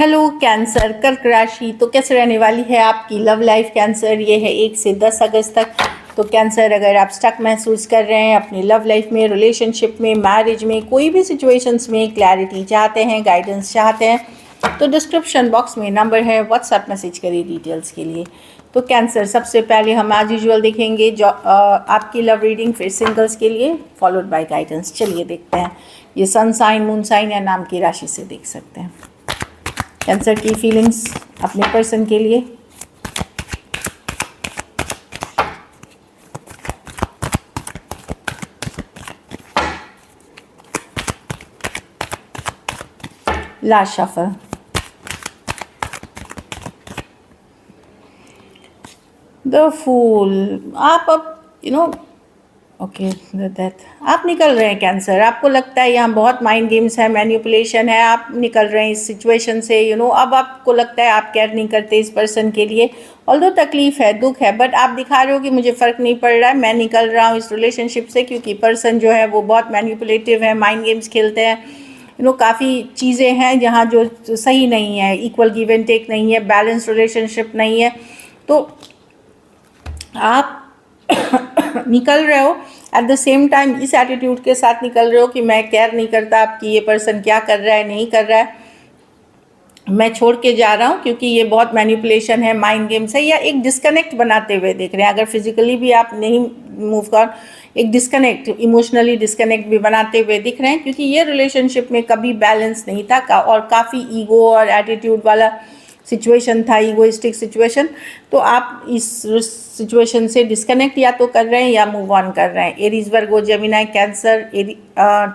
Hello cancer, कर्क राशि। तो कैसे रहने वाली है आपकी लव लाइफ कैंसर? ये है 1 से 10 अगस्त तक। तो कैंसर, अगर आप स्टक महसूस कर रहे हैं अपनी लव लाइफ में, रिलेशनशिप में, मैरिज में, कोई भी सिचुएशंस में क्लैरिटी चाहते हैं, गाइडेंस चाहते हैं, तो डिस्क्रिप्शन बॉक्स में नंबर है, व्हाट्सएप मैसेज करिए डिटेल्स के लिए। तो कैंसर, सबसे पहले हम आज यूजुअल देखेंगे जो आपकी लव रीडिंग, फिर सिंगल्स के लिए, फॉलोड बाय गाइडेंस। चलिए देखते हैं। ये सन साइन, मून साइन या नाम की राशि से देख सकते हैं कैंसर की फीलिंग्स अपने पर्सन के लिए। Last shuffle. The fool. आप अब ओके, दैट आप निकल रहे हैं कैंसर। आपको लगता है यहाँ बहुत माइंड गेम्स है, मैनिपुलेशन है, आप निकल रहे हैं इस सिचुएशन से। अब आपको लगता है आप केयर नहीं करते इस पर्सन के लिए, ऑल्दो तकलीफ है, दुख है, बट आप दिखा रहे हो कि मुझे फ़र्क नहीं पड़ रहा है, मैं निकल रहा हूँ इस रिलेशनशिप से, क्योंकि पर्सन जो है वो बहुत मैनिपुलेटिव है, माइंड गेम्स खेलते हैं। काफ़ी चीज़ें हैं जहाँ जो सही नहीं है, इक्वल गिव एंड टेक नहीं है, बैलेंस रिलेशनशिप नहीं है। तो आप निकल रहे हो एट द सेम टाइम इस एटीट्यूड के साथ निकल रहे हो कि मैं केयर नहीं करता आपकी, ये पर्सन क्या कर रहा है, नहीं कर रहा है, मैं छोड़ के जा रहा हूँ, क्योंकि ये बहुत मैनिपुलेशन है, माइंड गेम्स है, या एक डिस्कनेक्ट बनाते हुए देख रहे हैं। अगर फिजिकली भी आप नहीं मूव कर, एक डिस्कनेक्ट, इमोशनली डिस्कनेक्ट भी बनाते हुए दिख रहे हैं, क्योंकि ये रिलेशनशिप में कभी बैलेंस नहीं था और काफ़ी ईगो और एटीट्यूड वाला सिचुएशन था, ईगोइस्टिक सिचुएशन। तो आप इस सिचुएशन से डिस्कनेक्ट या तो कर रहे हैं या मूव ऑन कर रहे हैं। एरीज, वर्गो, जेमिनाई, कैंसर,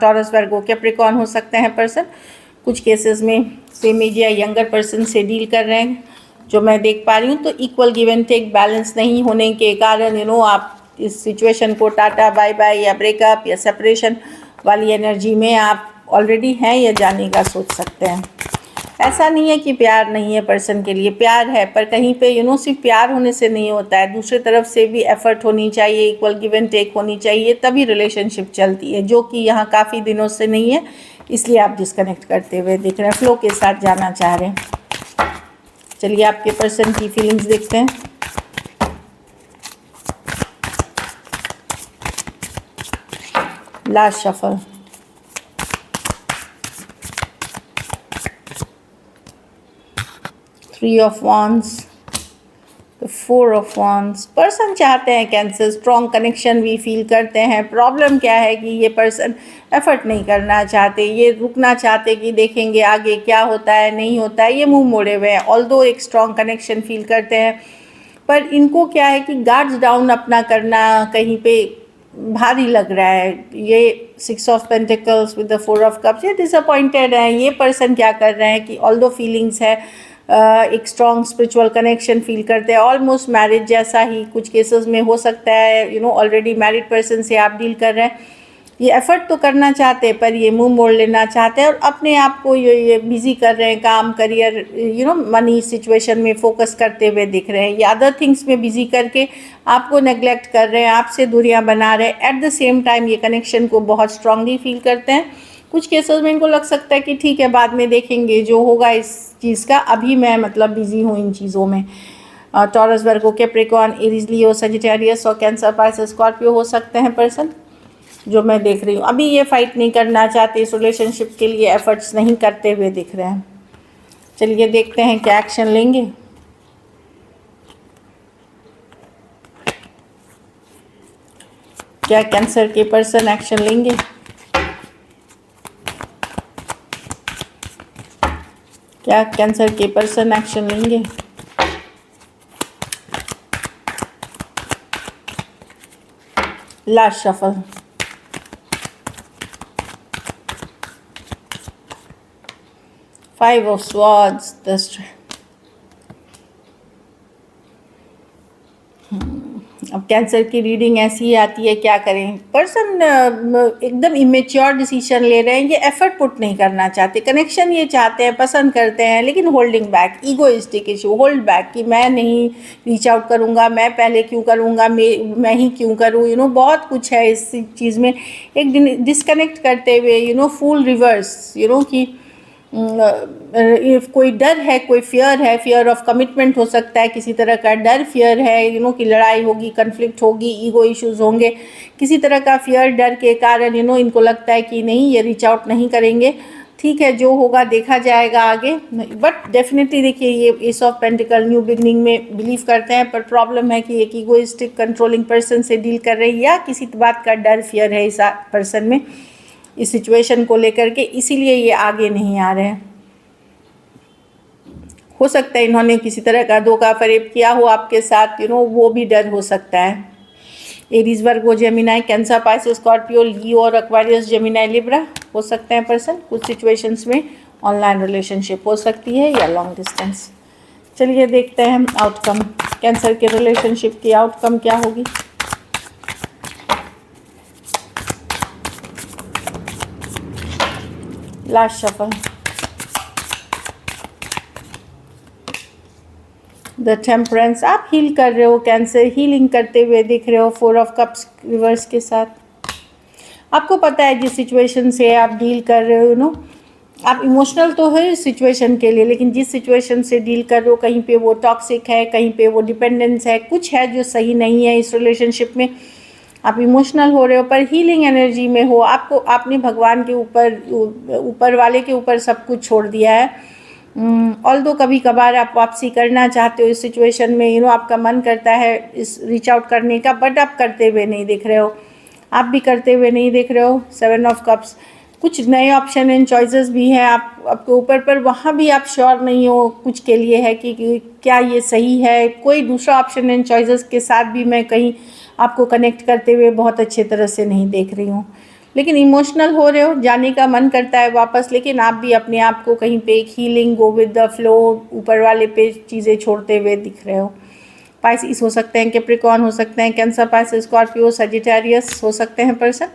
टॉरस, वर्गो, कैप्रिकॉर्न हो सकते हैं पर्सन। कुछ केसेस में सेम एज या यंगर पर्सन से डील कर रहे हैं, जो मैं देख पा रही हूँ। तो equal give and take balance नहीं होने के कारण आप इस सिचुएशन को टाटा बाय बाय या ब्रेकअप या सेपरेशन वाली एनर्जी में आप ऑलरेडी हैं या जाने का सोच सकते हैं। ऐसा नहीं है कि प्यार नहीं है पर्सन के लिए, प्यार है, पर कहीं पे सिर्फ प्यार होने से नहीं होता है, दूसरी तरफ से भी एफर्ट होनी चाहिए, इक्वल गिव एंड टेक होनी चाहिए, तभी रिलेशनशिप चलती है, जो कि यहाँ काफ़ी दिनों से नहीं है। इसलिए आप डिस्कनेक्ट करते हुए दिख रहे हैं, फ्लो के साथ जाना चाह रहे हैं। चलिए आपके पर्सन की फीलिंग्स देखते हैं। Last shuffle. Three of wands, the four of wands. Person चाहते हैं कैंसर, स्ट्रॉन्ग कनेक्शन भी फील करते हैं। प्रॉब्लम क्या है कि ये पर्सन एफर्ट नहीं करना चाहते, ये रुकना चाहते कि देखेंगे आगे क्या होता है, नहीं होता है, ये मुंह मोड़े हुए हैं। ऑल्दो एक स्ट्रॉन्ग कनेक्शन फील करते हैं, पर इनको क्या है कि गार्ड्स डाउन अपना करना कहीं पे भारी लग रहा है। ये 6 of pentacles with the 4 of cups, ये डिसअपॉइंटेड हैं। ये पर्सन क्या कर रहे हैं कि ऑल्दो फीलिंग्स है, एक स्ट्रॉन्ग स्पिरिचुअल कनेक्शन फील करते हैं, ऑलमोस्ट मैरिज जैसा ही कुछ केसेस में हो सकता है। ऑलरेडी मैरिड पर्सन से आप डील कर रहे हैं, ये एफर्ट तो करना चाहते हैं, पर ये मुंह मोड़ लेना चाहते हैं और अपने आप को ये बिजी कर रहे हैं, काम, करियर, मनी सिचुएशन में फोकस करते हुए दिख रहे हैं, या अदर थिंग्स में बिजी करके आपको नेग्लेक्ट कर रहे हैं, आपसे दूरियां बना रहे हैं। एट द सेम टाइम ये कनेक्शन को बहुत स्ट्रांगली फील करते हैं। कुछ केसेस में इनको लग सकता है कि ठीक है, बाद में देखेंगे जो होगा इस चीज़ का, अभी मैं बिजी हूँ इन चीज़ों में। टॉरस, वर्गो, कैप्रिकॉर्न, एरीज, लियो, सजिटेरियस और कैंसर, पाइसेस, स्कॉर्पियो हो सकते हैं पर्सन, जो मैं देख रही हूँ। अभी ये फाइट नहीं करना चाहते, इस रिलेशनशिप के लिए एफर्ट्स नहीं करते हुए दिख रहे हैं। चलिए देखते हैं क्या एक्शन लेंगे। क्या कैंसर के पर्सन एक्शन लेंगे? क्या कैंसर के पर्सन एक्शन लेंगे? Last shuffle. Five of swords, अब कैंसर की रीडिंग ऐसी ही आती है, क्या करें। पर्सन एकदम इमेच्योर डिसीजन ले रहे हैं, ये एफर्ट पुट नहीं करना चाहते, कनेक्शन ये चाहते हैं, पसंद करते हैं, लेकिन holding back, egoistic issue, hold back कि मैं नहीं रीच आउट करूँगा, मैं पहले क्यों करूँगा, मैं ही क्यों करूँ। बहुत कुछ है इस चीज़ में, एक डिस्कनेक्ट करते हुए, फुल रिवर्स, कि कोई डर है, कोई फियर है, फियर ऑफ कमिटमेंट हो सकता है, किसी तरह का डर फियर है कि लड़ाई होगी, कन्फ्लिक्ट होगी, ईगो इश्यूज होंगे, किसी तरह का फियर डर के कारण इनको लगता है कि नहीं ये रीच आउट नहीं करेंगे, ठीक है जो होगा देखा जाएगा आगे। बट डेफिनेटली देखिए ये S of pentacle new beginning में बिलीव करते हैं, पर प्रॉब्लम है कि एक ईगोइस्टिक कंट्रोलिंग पर्सन से डील कर रही है या किसी बात का डर फियर है इस पर्सन में इस सिचुएशन को लेकर के, इसीलिए ये आगे नहीं आ रहे हैं। हो सकता है इन्होंने किसी तरह का धोखा फरेब किया हो आपके साथ, वो भी डर हो सकता है। एरीज, वर्गो, जेमिनाई, कैंसर, पाइसेस, स्कॉर्पियो, लियो और एक्वारियस, जेमिनाई, लिब्रा हो सकते हैं पर्सन। कुछ सिचुएशंस में ऑनलाइन रिलेशनशिप हो सकती है या लॉन्ग डिस्टेंस। चलिए देखते हैं हम आउटकम, कैंसर के रिलेशनशिप की आउटकम क्या होगी। लास्ट शफल, द टेम्परेंस, आप हील कर रहे हो, कैंसर हीलिंग करते हुए दिख रहे हो 4 ऑफ कप्स रिवर्स के साथ। आपको पता है जिस सिचुएशन से आप डील कर रहे हो आप इमोशनल तो है इस सिचुएशन के लिए, लेकिन जिस सिचुएशन से डील कर रहे हो कहीं पे वो टॉक्सिक है, कहीं पे वो डिपेंडेंस है, कुछ है जो सही नहीं है इस रिलेशनशिप में। आप इमोशनल हो रहे हो पर हीलिंग एनर्जी में हो, आपने भगवान के ऊपर वाले के ऊपर सब कुछ छोड़ दिया है। ऑल्दो कभी कभार आप वापसी करना चाहते हो इस सिचुएशन में, आपका मन करता है इस रीच आउट करने का, बट आप करते हुए नहीं दिख रहे हो, आप भी करते हुए नहीं दिख रहे हो। 7 ऑफ कप्स, कुछ नए ऑप्शन एंड चॉइसेस भी हैं आपके ऊपर, पर वहाँ भी आप श्योर नहीं हो कुछ के लिए है कि क्या ये सही है। कोई दूसरा ऑप्शन एंड चॉइसेस के साथ भी मैं कहीं आपको कनेक्ट करते हुए बहुत अच्छे तरह से नहीं देख रही हूँ, लेकिन इमोशनल हो रहे हो, जाने का मन करता है वापस, लेकिन आप भी अपने आप को कहीं पे एक healing, go with the flow, ऊपर वाले पे चीज़ें छोड़ते हुए दिख रहे हो। पाइसेस हो सकते हैं, कैप्रिकॉर्न हो सकते हैं, कैंसर, पाइसेस, स्कॉर्पियो, सजिटेरियस हो सकते हैं पर्सन।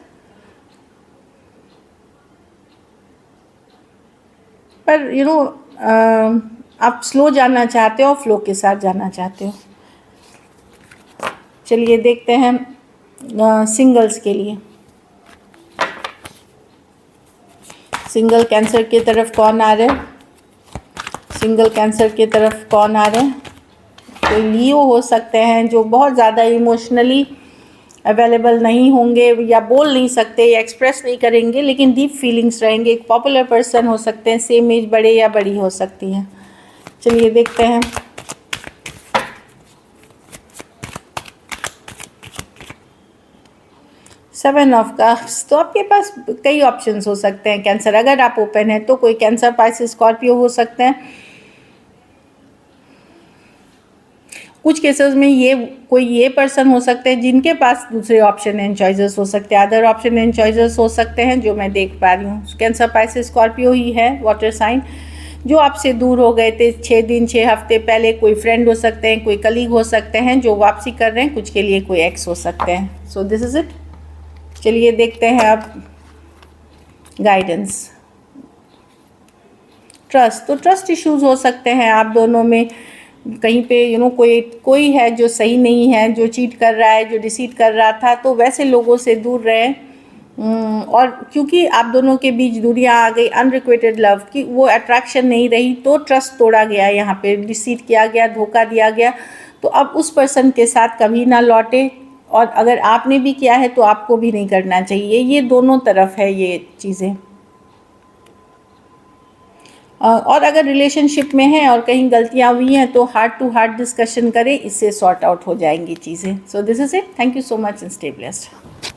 पर आप स्लो जाना चाहते हो, फ्लो के साथ जाना चाहते हो। चलिए देखते हैं सिंगल्स के लिए। सिंगल कैंसर की तरफ कौन आ रहे हैं, सिंगल कैंसर की तरफ कौन आ रहे हैं। कोई लियो हो सकते हैं जो बहुत ज़्यादा इमोशनली अवेलेबल नहीं होंगे या बोल नहीं सकते या एक्सप्रेस नहीं करेंगे, लेकिन डीप फीलिंग्स रहेंगे। एक पॉपुलर पर्सन हो सकते हैं, सेम एज बड़े या बड़ी हो सकती हैं। चलिए देखते हैं। सेवन ऑफ कप्स, तो आपके पास कई ऑप्शंस हो सकते हैं कैंसर, अगर आप ओपन है तो कोई कैंसर, पाइसेस, स्कॉर्पियो हो सकते हैं। कुछ केसेस में ये पर्सन हो सकते हैं जिनके पास दूसरे ऑप्शन एंड चॉइसेस हो सकते हैं, अदर ऑप्शन एंड चॉइसेस हो सकते हैं जो मैं देख पा रही हूँ। कैंसर, पाइसेस, स्कॉर्पियो ही है, वाटर साइन, जो आपसे दूर हो गए थे 6 दिन 6 हफ्ते पहले। कोई फ्रेंड हो सकते हैं, कोई कलीग हो सकते हैं जो वापसी कर रहे हैं, कुछ के लिए कोई एक्स हो सकते हैं। So this is it. चलिए देखते हैं अब गाइडेंस। ट्रस्ट, तो ट्रस्ट इश्यूज हो सकते हैं आप दोनों में, कहीं पे कोई है जो सही नहीं है, जो चीट कर रहा है, जो डिसीट कर रहा था, तो वैसे लोगों से दूर रहें। और क्योंकि आप दोनों के बीच दूरियां आ गई, अनरिक्वेटेड लव की वो अट्रैक्शन नहीं रही, तो ट्रस्ट तोड़ा गया, यहाँ पे डिसीट किया गया, धोखा दिया गया। तो अब उस पर्सन के साथ कभी ना लौटे, और अगर आपने भी किया है तो आपको भी नहीं करना चाहिए। ये दोनों तरफ है ये चीज़ें। और अगर रिलेशनशिप में है और कहीं गलतियां हुई हैं तो हार्ट टू हार्ट डिस्कशन करें, इससे सॉर्ट आउट हो जाएंगी चीज़ें। So this is it. Thank you so much and stay blessed.